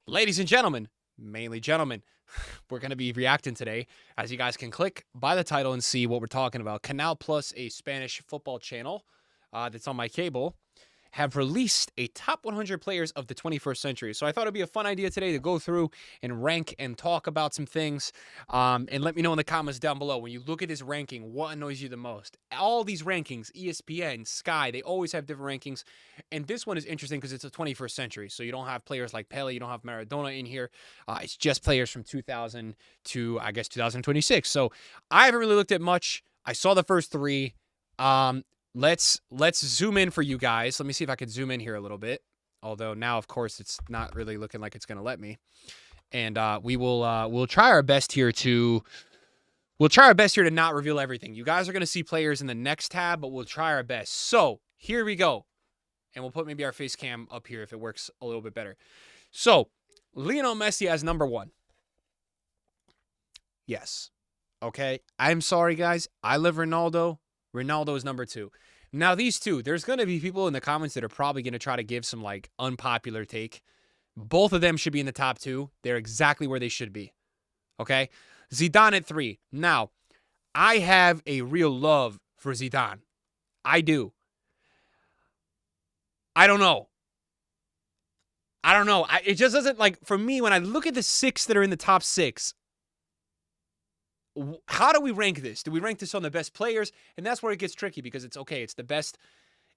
Ladies and gentlemen, mainly gentlemen, we're going to be reacting today. As you guys can click by the title and see what we're talking about. Canal Plus, a Spanish football channel that's on my cable, have released a top 100 players of the 21st century. So I thought it'd be a fun idea today to go through and rank and talk about some things. And let me know in the comments down below, when you look at this ranking, what annoys you the most? All these rankings, ESPN, Sky, they always have different rankings. And this one is interesting because it's the 21st century. So you don't have players like Pele, you don't have Maradona in here. It's just players from 2000 to, I guess, 2026. So I haven't really looked at much. I saw the first three. Let's zoom in for you guys. Let me see if I can zoom in here a little bit. Although now, of course, it's not really looking like it's going to let me. And we'll try our best here to not reveal everything. You guys are going to see players in the next tab, but we'll try our best. So here we go. And we'll put maybe our face cam up here if it works a little bit better. So Lionel Messi as number 1. Yes. Okay. I'm sorry, guys. I love Ronaldo. Ronaldo is number 2. Now, these two, there's going to be people in the comments that are probably going to try to give some, like, unpopular take. Both of them should be in the top 2. They're exactly where they should be. Okay? Zidane at 3. Now, I have a real love for Zidane. I do. I don't know. It just doesn't, like, for me, when I look at the 6 that are in the top 6, how do we rank this? Do we rank this on the best players? And that's where it gets tricky because it's okay. It's the best.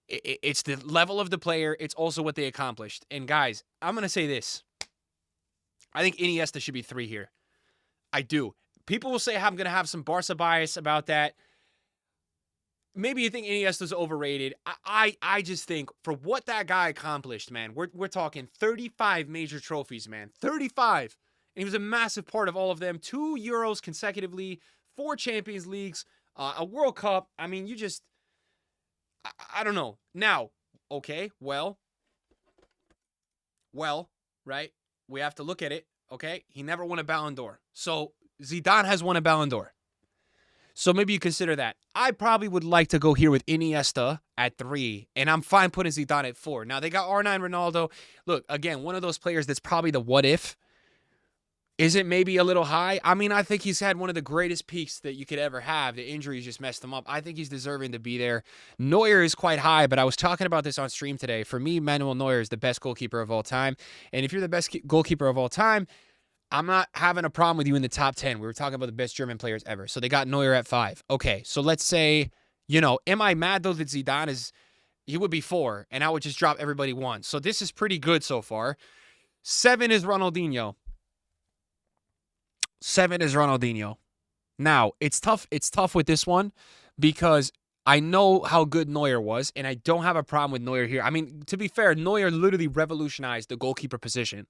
It's the level of the player. It's also what they accomplished. And guys, I'm going to say this. I think Iniesta should be 3 here. I do. People will say I'm going to have some Barca bias about that. Maybe you think Iniesta's overrated. I just think for what that guy accomplished, man, we're talking 35 major trophies, man. 35. And he was a massive part of all of them. 2 Euros consecutively, 4 Champions Leagues, a World Cup. I mean, I don't know. Now, okay, well, right? We have to look at it, okay? He never won a Ballon d'Or. So Zidane has won a Ballon d'Or. So maybe you consider that. I probably would like to go here with Iniesta at 3, and I'm fine putting Zidane at 4. Now, they got R9 Ronaldo. Look, again, one of those players that's probably the what if. Is it maybe a little high? I mean, I think he's had one of the greatest peaks that you could ever have. The injuries just messed him up. I think he's deserving to be there. Neuer is quite high, but I was talking about this on stream today. For me, Manuel Neuer is the best goalkeeper of all time. And if you're the best goalkeeper of all time, I'm not having a problem with you in the top 10. We were talking about the best German players ever. So they got Neuer at 5. Okay, so let's say, am I mad, though, that Zidane he would be 4, and I would just drop everybody 1. So this is pretty good so far. 7 is Ronaldinho. 7 is Ronaldinho. Now, it's tough with this one because I know how good Neuer was, and I don't have a problem with Neuer here. I mean, to be fair, Neuer literally revolutionized the goalkeeper position.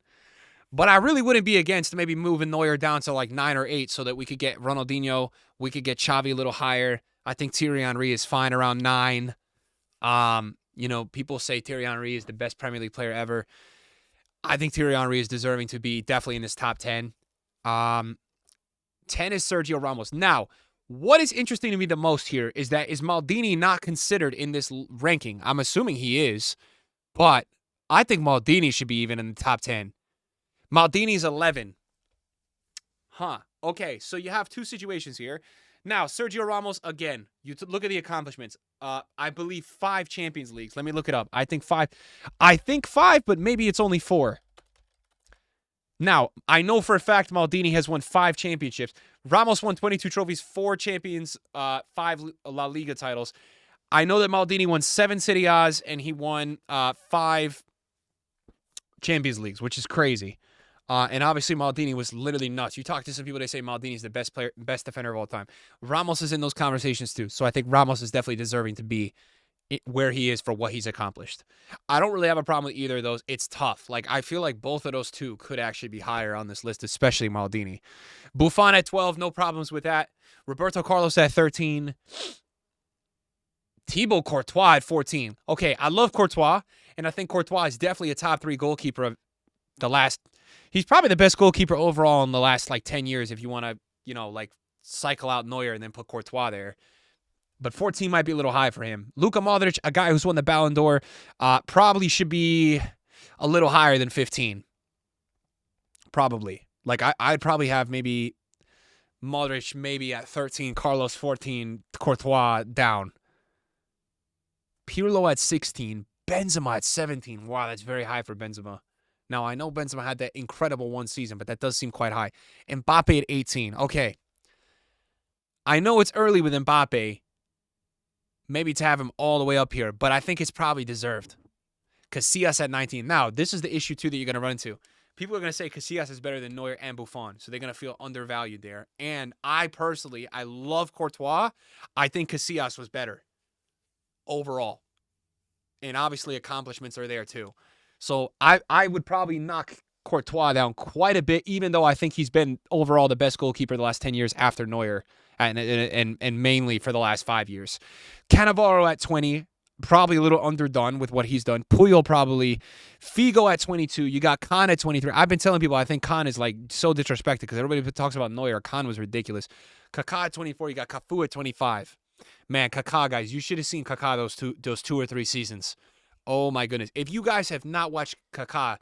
But I really wouldn't be against maybe moving Neuer down to like 9 or 8 so that we could get Ronaldinho, we could get Xavi a little higher. I think Thierry Henry is fine around 9. People say Thierry Henry is the best Premier League player ever. I think Thierry Henry is deserving to be definitely in this top 10. 10 is Sergio Ramos. Now, what is interesting to me the most here is Maldini not considered in this ranking? I'm assuming he is, but I think Maldini should be even in the top 10. Maldini's 11. Huh. Okay, so you have 2 situations here. Now, Sergio Ramos, again, look at the accomplishments. I believe 5 Champions Leagues. Let me look it up. I think 5, but maybe it's only 4. Now, I know for a fact Maldini has won 5 championships. Ramos won 22 trophies, 4 champions, 5 La Liga titles. I know that Maldini won 7 Serie A's, and he won 5 Champions Leagues, which is crazy. And obviously Maldini was literally nuts. You talk to some people, they say Maldini's the best defender of all time. Ramos is in those conversations too. So I think Ramos is definitely deserving to be where he is for what he's accomplished. I don't really have a problem with either of those. It's tough. Like, I feel like both of those two could actually be higher on this list, especially Maldini. Buffon at 12, no problems with that. Roberto Carlos at 13. Thibaut Courtois at 14. Okay, I love Courtois, and I think Courtois is definitely a top 3 goalkeeper of the last. He's probably the best goalkeeper overall in the last, 10 years if you want to, cycle out Neuer and then put Courtois there. But 14 might be a little high for him. Luka Modric, a guy who's won the Ballon d'Or, probably should be a little higher than 15. Probably. Like, I'd probably have maybe Modric maybe at 13, Carlos 14, Courtois down. Pirlo at 16, Benzema at 17. Wow, that's very high for Benzema. Now, I know Benzema had that incredible one season, but that does seem quite high. Mbappe at 18. Okay. I know it's early with Mbappe, maybe to have him all the way up here, but I think it's probably deserved. Casillas at 19. Now, this is the issue, too, that you're going to run into. People are going to say Casillas is better than Neuer and Buffon, so they're going to feel undervalued there. And I love Courtois. I think Casillas was better overall. And obviously accomplishments are there too. So I would probably knock Courtois down quite a bit, even though I think he's been overall the best goalkeeper the last 10 years after Neuer and mainly for the last 5 years. Cannavaro at 20, probably a little underdone with what he's done. Puyol probably. Figo at 22. You got Kahn at 23. I've been telling people I think Kahn is like so disrespected because everybody talks about Neuer. Kahn was ridiculous. Kaká at 24. You got Cafu at 25. Man, Kaká, guys, you should have seen Kaká those 2 or 3 seasons. Oh, my goodness. If you guys have not watched Kaká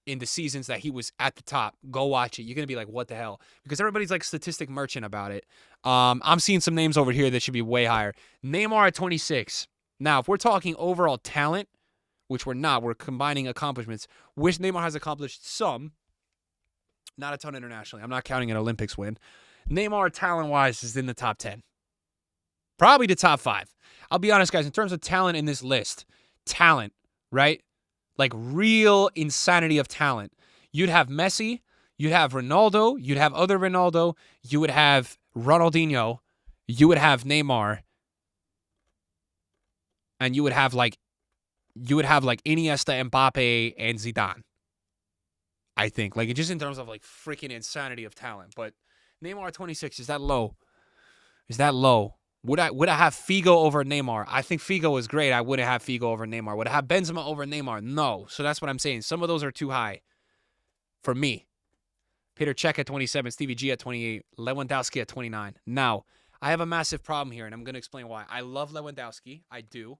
in the seasons that he was at the top, go watch it. You're going to be like, what the hell? Because everybody's like statistic merchant about it. I'm seeing some names over here that should be way higher. Neymar at 26. Now, if we're talking overall talent, which we're not, we're combining accomplishments, which Neymar has accomplished some, not a ton internationally. I'm not counting an Olympics win. Neymar, talent-wise, is in the top 10. Probably the top 5. I'll be honest, guys, in terms of talent in this list, talent, right? Like real insanity of talent. You'd have Messi, you'd have Ronaldo, you'd have other Ronaldo, you would have Ronaldinho, you would have Neymar, and you would have like Iniesta, Mbappe, and Zidane. I think. Like, just in terms of like freaking insanity of talent. But Neymar 26, is that low? Is that low? Would I have Figo over Neymar? I think Figo is great. I wouldn't have Figo over Neymar. Would I have Benzema over Neymar? No. So that's what I'm saying. Some of those are too high for me. Peter Cech at 27, Stevie G at 28, Lewandowski at 29. Now, I have a massive problem here, and I'm going to explain why. I love Lewandowski. I do.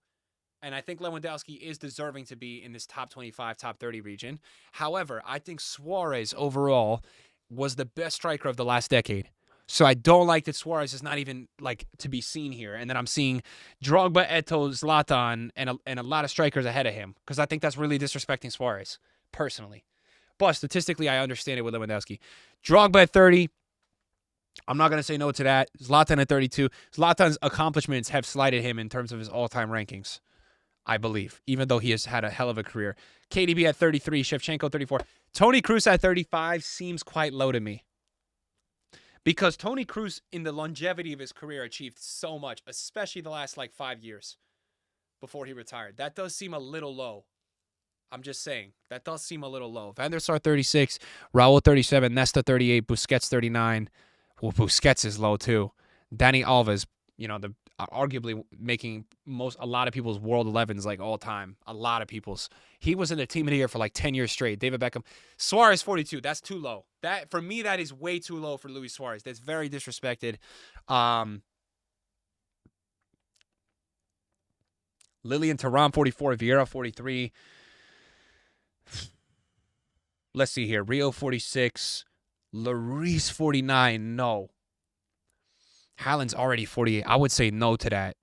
And I think Lewandowski is deserving to be in this top 25, top 30 region. However, I think Suarez overall was the best striker of the last decade. So I don't like that Suarez is not even like to be seen here. And then I'm seeing Drogba, Eto'o, Zlatan, and a lot of strikers ahead of him. Because I think that's really disrespecting Suarez, personally. But statistically, I understand it with Lewandowski. Drogba at 30. I'm not going to say no to that. Zlatan at 32. Zlatan's accomplishments have slighted him in terms of his all-time rankings, I believe, even though he has had a hell of a career. KDB at 33. Shevchenko 34. Toni Kroos at 35 seems quite low to me. Because Toni Kroos, in the longevity of his career, achieved so much, especially the last, 5 years before he retired. That does seem a little low. I'm just saying. That does seem a little low. Van der Sar, 36. Raul, 37. Nesta, 38. Busquets, 39. Well, Busquets is low, too. Dani Alves, arguably making a lot of people's world 11s, all time. A lot of people's. He was in the team of the year for 10 years straight. David Beckham. Suarez, 42. That's too low. That, for me, that is way too low for Luis Suarez. That's very disrespected. Lilian Thuram, 44. Vieira, 43. Let's see here. Rio, 46. Lloris, 49. No. Haaland's already 48. I would say no to that.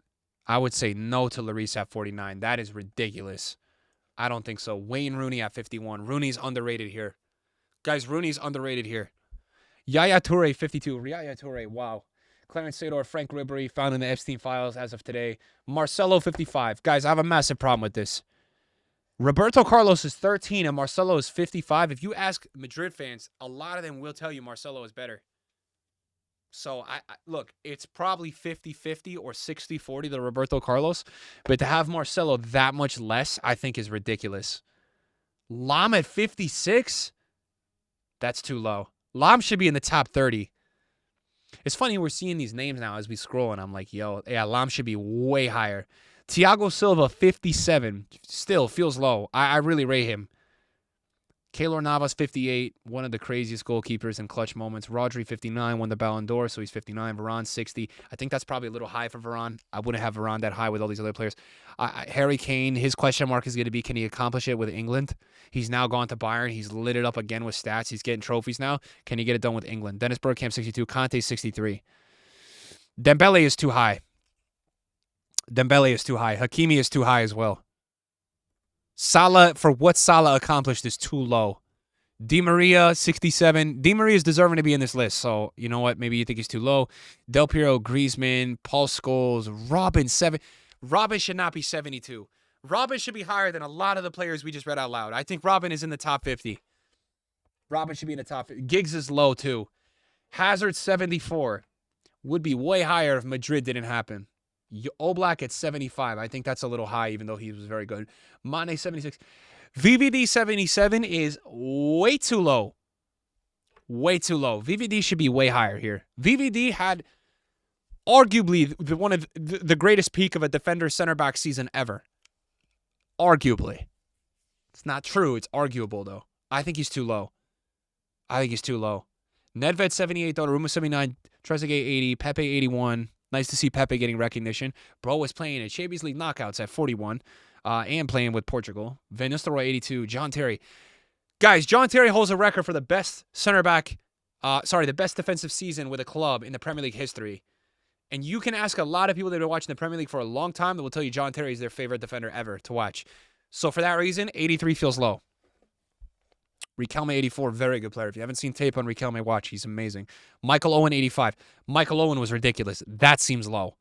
I would say no to Lloris at 49. That is ridiculous. I don't think so. Wayne Rooney at 51. Rooney's underrated here. Guys, Rooney's underrated here. Yaya Toure, 52. Yaya Toure, wow. Clarence Seedorf, Frank Ribery, found in the Epstein files as of today. Marcelo, 55. Guys, I have a massive problem with this. Roberto Carlos is 13 and Marcelo is 55. If you ask Madrid fans, a lot of them will tell you Marcelo is better. So, look, it's probably 50-50 or 60-40 to Roberto Carlos. But to have Marcelo that much less, I think is ridiculous. Lam at 56? That's too low. Lam should be in the top 30. It's funny, we're seeing these names now as we scroll, and I'm like, yo, yeah, Lam should be way higher. Thiago Silva, 57. Still feels low. I really rate him. Keylor Navas, 58, one of the craziest goalkeepers in clutch moments. Rodri, 59, won the Ballon d'Or, so he's 59. Varane, 60. I think that's probably a little high for Varane. I wouldn't have Varane that high with all these other players. Harry Kane, his question mark is going to be, can he accomplish it with England? He's now gone to Bayern. He's lit it up again with stats. He's getting trophies now. Can he get it done with England? Dennis Bergkamp, 62. Conte, 63. Dembele is too high. Hakimi is too high as well. Salah, for what Salah accomplished, is too low. Di Maria, 67. Di Maria is deserving to be in this list, so you know what? Maybe you think he's too low. Del Piero, Griezmann, Paul Scholes, Robin, 7. Robin should not be 72. Robin should be higher than a lot of the players we just read out loud. I think Robin is in the top 50. Robin should be in the top 50. Giggs is low, too. Hazard, 74. Would be way higher if Madrid didn't happen. Oblak at 75. I think that's a little high, even though he was very good. Mane, 76. VVD, 77 is way too low. Way too low. VVD should be way higher here. VVD had arguably one of the greatest peak of a defender center back season ever. Arguably. It's not true. It's arguable, though. I think he's too low. Nedved, 78. Donnarumma, 79. Trezeguet, 80. Pepe, 81. Nice to see Pepe getting recognition. Bro was playing in Champions League knockouts at 41 and playing with Portugal. Van Nistelrooy, 82. John Terry. Guys, John Terry holds a record for the best the best defensive season with a club in the Premier League history. And you can ask a lot of people that have been watching the Premier League for a long time that will tell you John Terry is their favorite defender ever to watch. So for that reason, 83 feels low. Riquelme, 84, very good player. If you haven't seen tape on Riquelme, watch. He's amazing. Michael Owen, 85. Michael Owen was ridiculous. That seems low.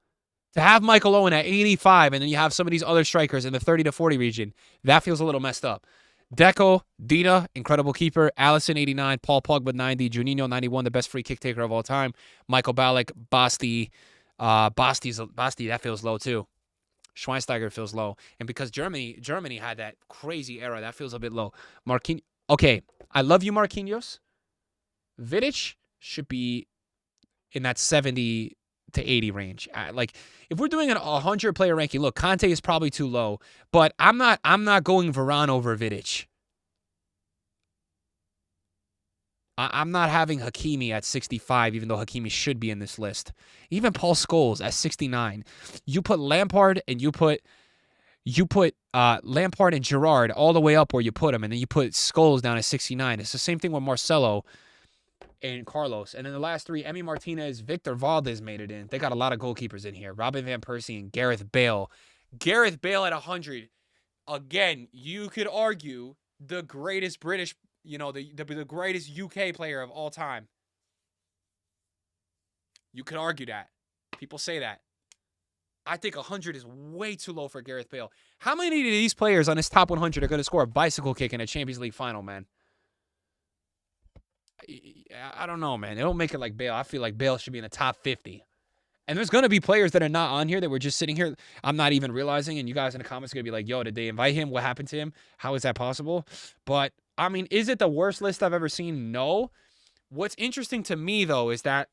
To have Michael Owen at 85 and then you have some of these other strikers in the 30 to 40 region, that feels a little messed up. Deco, Dida, incredible keeper. Allison, 89. Paul Pogba, 90. Juninho, 91, the best free kick taker of all time. Michael Ballack, Basti, that feels low too. Schweinsteiger feels low. And because Germany had that crazy era, that feels a bit low. Okay, I love you, Marquinhos. Vidic should be in that 70 to 80 range. Like, if we're doing an 100-player ranking, look, Conte is probably too low, but I'm not going Varane over Vidic. I'm not having Hakimi at 65, even though Hakimi should be in this list. Even Paul Scholes at 69. You put Lampard and you put Lampard and Gerrard all the way up where you put them, and then you put Scholes down at 69. It's the same thing with Marcelo and Carlos. And then the last three, Emi Martinez, Victor Valdez made it in. They got a lot of goalkeepers in here. Robin Van Persie and Gareth Bale. Gareth Bale at 100. Again, you could argue the greatest British, the greatest UK player of all time. You could argue that. People say that. I think 100 is way too low for Gareth Bale. How many of these players on this top 100 are going to score a bicycle kick in a Champions League final, man? I don't know, man. They don't make it like Bale. I feel like Bale should be in the top 50. And there's going to be players that are not on here that were just sitting here. I'm not even realizing, and you guys in the comments are going to be like, yo, did they invite him? What happened to him? How is that possible? But, I mean, is it the worst list I've ever seen? No. What's interesting to me, though, is that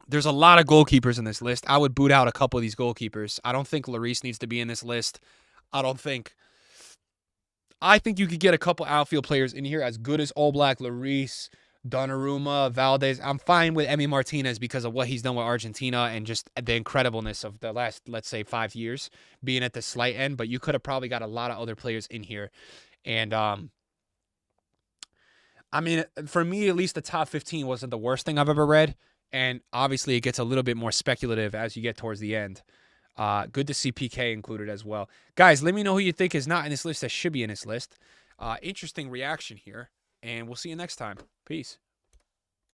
there's a lot of goalkeepers in this list. I would boot out a couple of these goalkeepers. I don't think Lloris needs to be in this list. I think you could get a couple outfield players in here as good as Oblak, Lloris, Donnarumma, Valdez. I'm fine with Emi Martinez because of what he's done with Argentina and just the incredibleness of the last, let's say, 5 years being at the slight end. But you could have probably got a lot of other players in here. And, I mean, for me, at least the top 15 wasn't the worst thing I've ever read. And obviously, it gets a little bit more speculative as you get towards the end. Good to see PK included as well. Guys, let me know who you think is not in this list that should be in this list. Interesting reaction here. And we'll see you next time. Peace.